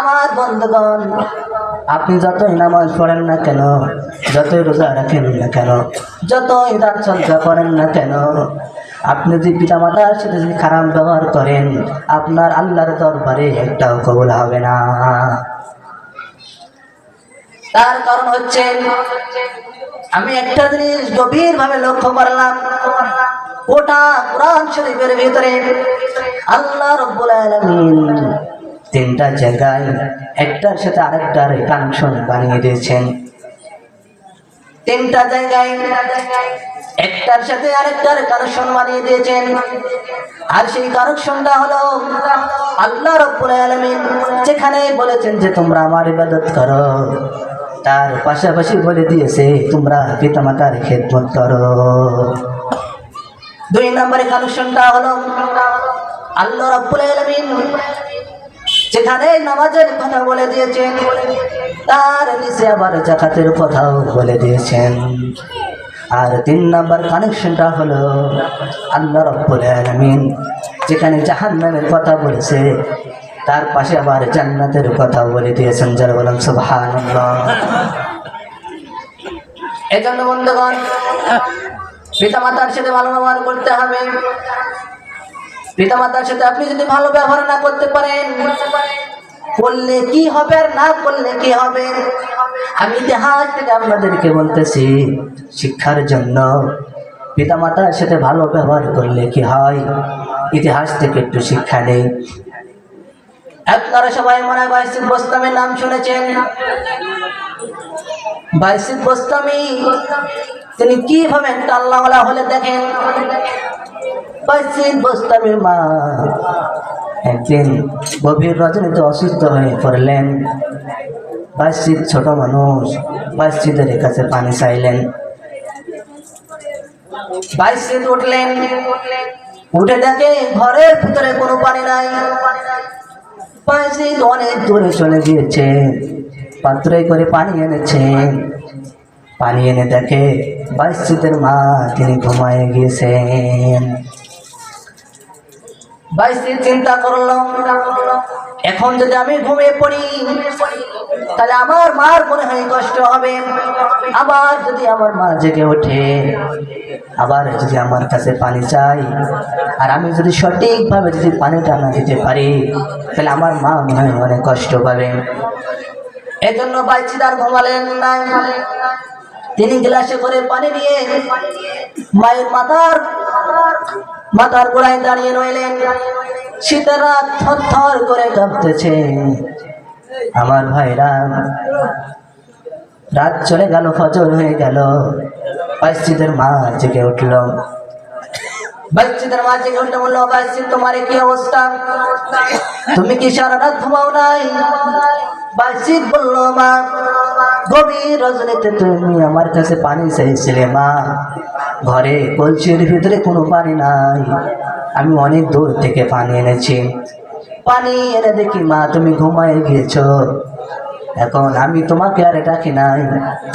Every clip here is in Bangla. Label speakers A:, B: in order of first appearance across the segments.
A: আমার বন্ধুগণ, আপনি যতই নামাজ পড়েন না কেন, যতই রোজা রাখেন না কেন, যতই দান সদকা করেন না কেন, আপনি যদি পিতামাতার সাথে যদি খারাপ ব্যবহার করেন, আপনার আল্লাহর দরবারে একটাও কবুল হবে না। তার কারণ হচ্ছে, আমি একটা জিনিস গভীরভাবে লক্ষ্য করলাম, গোটা কোরআন শরীফের ভিতরে আল্লাহ রাব্বুল আলামিন তিনটা জায়গায় একটার সাথে আরেকটার কানেকশন বানিয়ে দিয়েছেন। তিনটা জায়গায় একটার সাথে আরেকটার কানেকশন বানিয়ে দিয়েছেন। আর সেই কানেকশনটা হলো আল্লাহ রাব্বুল আলামিন যেখানে বলেছেন যে তোমরা আমার ইবাদত করো, তার পাশাপাশি বলে দিয়েছে তোমরা পিতামাতার খেদমত করো। দুই নম্বরে কানেকশনটা হলো আল্লাহ রাব্বুল আলামিন যেখানে নামাজের কথা বলে দিয়েছেন, তার নিচে আবার যাকাতের কথাও বলে দিয়েছেন। আর তিন নম্বর কানেকশনটা হলো আল্লাহ রাব্বুল আলামিন যেখানে জাহান্নামের কথা বলেছে, তার পাশে আবার জান্নাতের কথাও বলে দিয়েছেন। যারা বলেন সুবহানাল্লাহ। এজন্য বন্ধুগণ, পিতামাতার সাথে ভালো ব্যবহার করতে হবে। পিতামাতার সাথে আপনি যদি ভালো ব্যবহার না করতে পারেন, করলে কি হবে আর না করলে কি হবে, আমি ইতিহাস থেকে আপনাদেরকে বলতেছি শিক্ষার জন্য। পিতামাতার সাথে ভালো ব্যবহার করলে কি হয়, ইতিহাস থেকে একটু শিক্ষা নেই। আপনারা সবাই মনে হয় বাইসিদ বোস্তামির নাম শুনেছেন। বাইসিদ বোস্তামি তিনি কিভাবে একটা আল্লাহওয়ালা হলে দেখেন। বাইসিদ বোস্তামির মা একদিন গভীর রজনীতে অসুস্থ হয়ে পড়লেন। বাইসিদ ছোট মানুষ, বাইসিদের কাছে পানি চাইলেন। বাইসিদ উঠলেন, উঠে দেখে ঘরের ভিতরে কোনো পানি নাই। বাইসিদ অনেক দূরে চলে গিয়েছে, পাত্রে করে পানি এনেছে। পানি এনে দেখে বাইসিদের মা তিনি ঘুমায় গিয়েছেন। বাইসিদ চিন্তা করল, এখন যদি আমি ঘুমিয়ে পড়ি তাহলে আমার মার মনে হয় কষ্ট হবে। আবার যদি আমার মা জেগে ওঠে, আবার যদি আমার কাছে পানি চাই, আর আমি যদি সঠিকভাবে যদি পানিটা না দিতে পারি, তাহলে আমার মা মনে হয় অনেক কষ্ট পাবে। এজন্য বাইসিদ আর ঘুমালেন না। তিনি গ্লাসে করে পানি নিয়ে মায়ের মাথার গোড়ায় দাঁড়িয়ে রইলেন। শীতের রাত থরথর করে কাঁপতেছে। আমার ভাইরা, রাত চলে গেল, ফজর হয়ে গেল। বাইসিদের মা জেগে উঠল। বাইসিদের মা জেগে উঠে বলল, বাইসিদ তোমার কি অবস্থা, তুমি কি সারা রাত ঘুমাও নাই? বাইসিদ বলল, মা গভীর রজনীতে তুমি আমার কাছে পানি চাইছিলে মা, ঘরে কলসির ভিতরে কোনো পানি নাই, আমি অনেক দূর থেকে পানি এনেছি। পানি এনে দেখি মা তুমি ঘুমায় গিয়েছো। এখন আমি তোমাকে আর ডাকি নাই,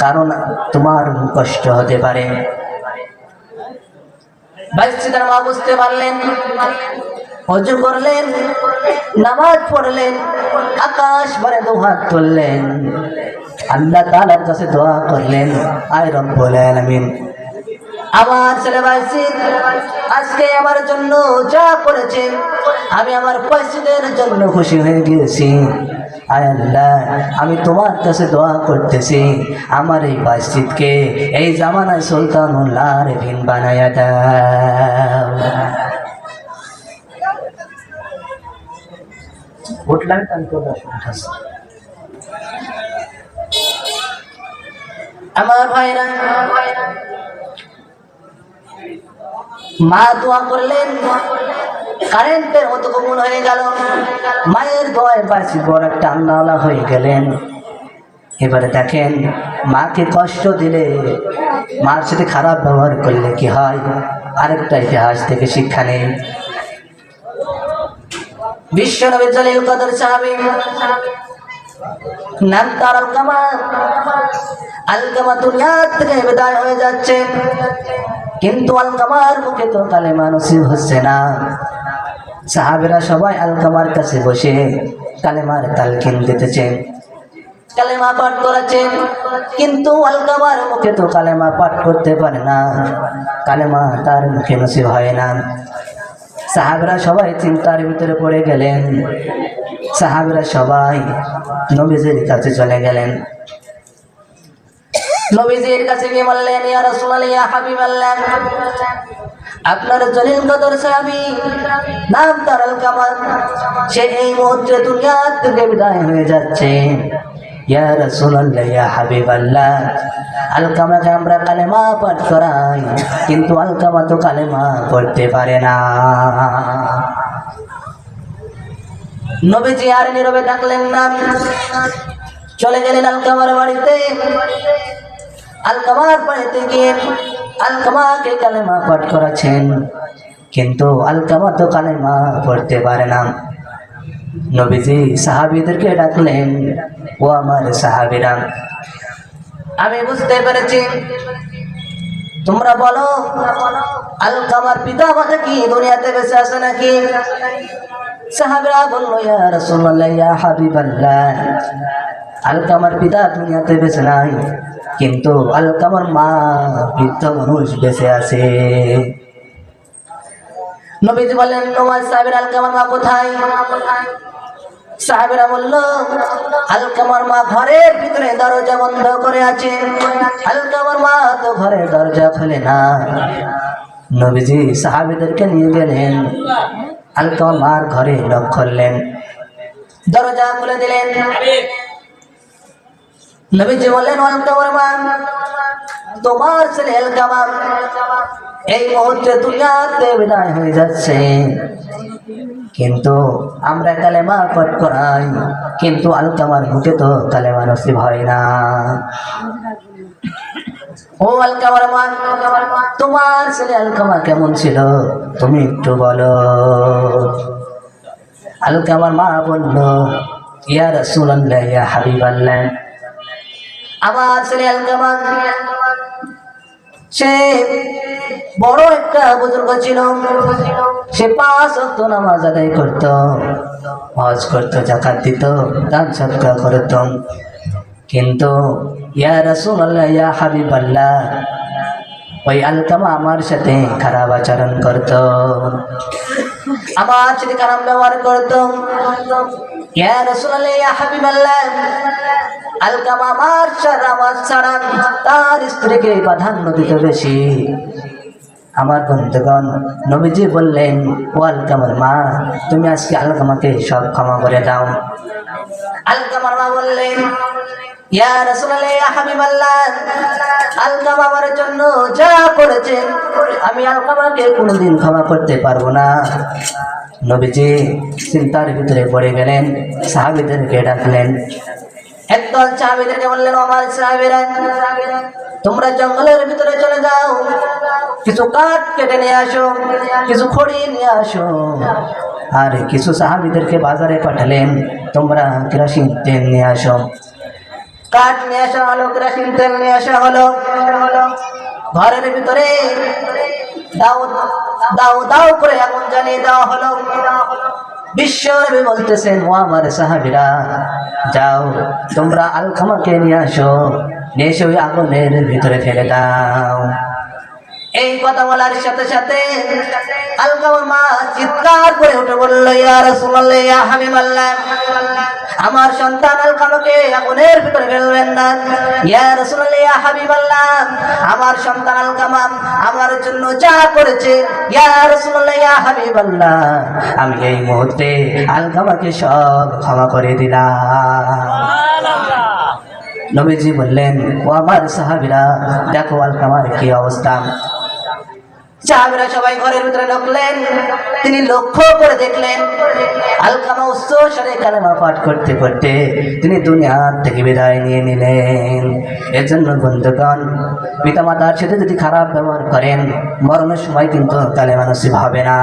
A: কারণ তোমার কষ্ট হতে পারে। বাইসিদের মা বুঝতে পারলেন, ওযু করলেন, নামাজ পড়লেন, আকাশ ভরে দুহাত তুললেন, আল্লাহ তাআলার কাছে দোয়া করলেন, আয় রব্বুল আলামিন, আমার ছেলে বাইসিদ আজকে আমার জন্য যা করেছে, আমি আমার বাইসিদের জন্য খুশি হয়ে গিয়েছি। আয় আল্লাহ, আমি তোমার কাছে দোয়া করতেছি, আমার এই বাইসিদকে এই জামানায় সুলতানুল আরিফিন বানায়া দাও। উঠলাম আমার ভাইরা, মা দোয়া করলেন, কারেন্টের মতো কবুল হয়ে গেল। মায়ের দোয়ায় বাইসিদ বড় একটা আল্লাহওয়ালা হয়ে গেলেন। এবারে দেখেন, মাকে কষ্ট দিলে, মার সাথে খারাপ ব্যবহার করলে কি হয়, আরেকটা ইতিহাস থেকে শিক্ষা নেই। বিশ্বনবী জলিল কদর সাহাবী নাম তার আলকামা। আলকামা দুনিয়া থেকে বিদায় হয়ে যাচ্ছে, কিন্তু আলকামার মুখে তো কালেমা নসিব হচ্ছে না। সাহাবীরা সবাই আলকামার কাছে বসে কালেমার তালকিন দিতেছেন, কালেমা পাঠ করাচ্ছেন, কিন্তু আলকামার মুখে তো কালেমা পাঠ করতে পারে না, কালেমা তার মুখে নসিব হয় না। সাহাবীরা সবাই চিন্তার ভিতরে পড়ে গেলেন। সাহাবীরা সবাই নবীজির কাছে চলে গেলেন। নবীজির কাছে গিয়ে বললেন, ইয়া রাসূলুল্লাহ, ইয়া হাবিবাল্লাহ, আপনার জলিল কদর সাহাবী নাম তার আলকামা, সে এই মুহূর্তে দুনিয়া থেকে বিদায় হয়ে যাচ্ছে। ইয়া রাসূলুল্লাহ, ইয়া হাবিবাল্লাহ, আলকামাকে আমরা কালেমা পাঠ করাই, কিন্তু আলকামা তো কালেমা পড়তে পারে না। নবীজি আর নীরবে থাকলেন না, চলে গেলেন আলকামার বাড়িতে। আলকামার বাড়িতে গিয়ে আলকামাকে কালেমা পাঠ করাচ্ছেন, কিন্তু আলকামা তো কালেমা পড়তে পারে না। নবীজি সাহাবীদেরকে ডাকলেন, ও আমার সাহাবীরা, আমি বুঝতে পেরেছি, তোমরা বলো আলকামার পিতা মাতা কি দুনিয়াতে বেঁচে আছে নাকি? সাহাবীরা বলল, ইয়া রাসূলুল্লাহ, ইয়া হাবিবাল্লাহ, আলকামার পিতা দুনিয়াতে বেঁচে নাই, কিন্তু আলকামার মা বৃদ্ধ মানুষ বেঁচে আছে। নবীজি বললেন, তোমার সাহাবীরা আলকামার মা কোথায়? সাহাবীরা বলল, আলকামার মা ঘরের ভিতরে দরজা বন্ধ করে আছে, আলকামার মা তো ঘরের দরজা খোলে না। নবীজি সাহাবীদেরকে নিয়ে গেলেন, আলকামার মার ঘরে লক করলেন, দরজা খুলে দিলেন। নবীজি বললেন, আলকামার মা, তোমার ছেলে আলকামা এই মুহূর্তে দুনিয়াতে বিদায় হয়ে যাচ্ছে, কিন্তু আমরা কালেমা পাঠ করাই, কিন্তু আলকামার মুখে তো কালেমা নসিব হয় না। ও আলকামার মা, তোমার ছেলে আলকামা কেমন ছিল তুমি একটু বলো। আলকামার মা বলল, ইয়া রাসূলুল্লাহ, ইয়া হাবিবাল্লাহ, আমার ছেলে আলকামা সে বড় একটা বুজুর্গ ছিল, সে 5 ওয়াক্ত নামাজ আদায় করত, হজ করত, যাকাত দিত, দান সদকা করত, কিন্তু ইয়া রাসূলুল্লাহ, ইয়া হাবিবাল্লাহ, ওই আলকামা আমার সাথে খারাপ আচরণ করত, আমার সাথে খারাপ ব্যবহার করত। ইয়া রাসূলুল্লাহ, ইয়া হাবিবাল্লাহ, আলকামা আমার ছাড়া তার স্ত্রীকে প্রাধান্য দিত বেশি। আমার বন্ধুগণ, নবীজি বললেন, ও আলকামার মা, তুমি আজকে আলকামাকে সব ক্ষমা করে দাও। আলকামার মা বললেন, ইয়া রাসূলুল্লাহ, ইয়া হাবিবাল্লাহ, আলকামা আমার জন্য যা করেছে আমি আলকামাকে কোনোদিন ক্ষমা করতে পারবো না। নবীজি চিন্তার ভিতরে পড়ে গেলেন, সাহাবীদেরকে ডাকলেন। একদল সাহাবীদেরকে বললেন, আমার সাহাবীরা, তোমরা জঙ্গলের ভিতরে চলে যাও, কিছু কাঠ কেটে নিয়ে আসো, কিছু খড়ি নিয়ে আসো। আর কিছু সাহাবীদেরকে বাজারে পাঠালেন, তোমরা কেরোসিন তেল নিয়ে আসো। কাঠ নিয়ে আসা হলো, কেরোসিন তেল নিয়ে আসা হলো। ঘরের ভিতরে দাও দাও দাও করে আগুন জ্বালিয়ে দেওয়া হলো। বিশ্বনবী বলতেছেন, ও আমার সাহাবীরা, যাও তোমরা আলকামাকে নিয়ে আসো, নিয়ে এসে ওই আগুনের ভিতরে ফেলে দাও। এই কথা বলার সাথে সাথে আলকামার মা চিৎকার করে উঠে বলল, ইয়া রাসূলুল্লাহ, ইয়া হাবিবাল্লাহ, আমার সন্তান আলকামাকে আগুনের ভিতরে ফেলবেন না। ইয়া রাসূলুল্লাহ, ইয়া হাবিবাল্লাহ, আমার সন্তান আলকামা আমার জন্য যা করেছে, ইয়া রাসূলুল্লাহ, ইয়া হাবিবাল্লাহ, আমি এই মুহূর্তে আলকামাকে সব ক্ষমা করে দিলাম। নবীজি বললেন, ও আমার সাহাবীরা, দেখো আলকামার কি অবস্থা। সাহাবীরা সবাই ঘরের ভিতরে ঢুকলেন। তিনি লক্ষ্য করে দেখলেন আলকামা উচ্চ স্বরে কালেমা পাঠ করতে করতে তিনি দুনিয়া থেকে বিদায় নিয়ে নিলেন। এর জন্য বন্ধুগণ, পিতামাতার সাথে যদি খারাপ ব্যবহার করেন, মরণের সময় কিন্তু কালেমা নসিব হবে না।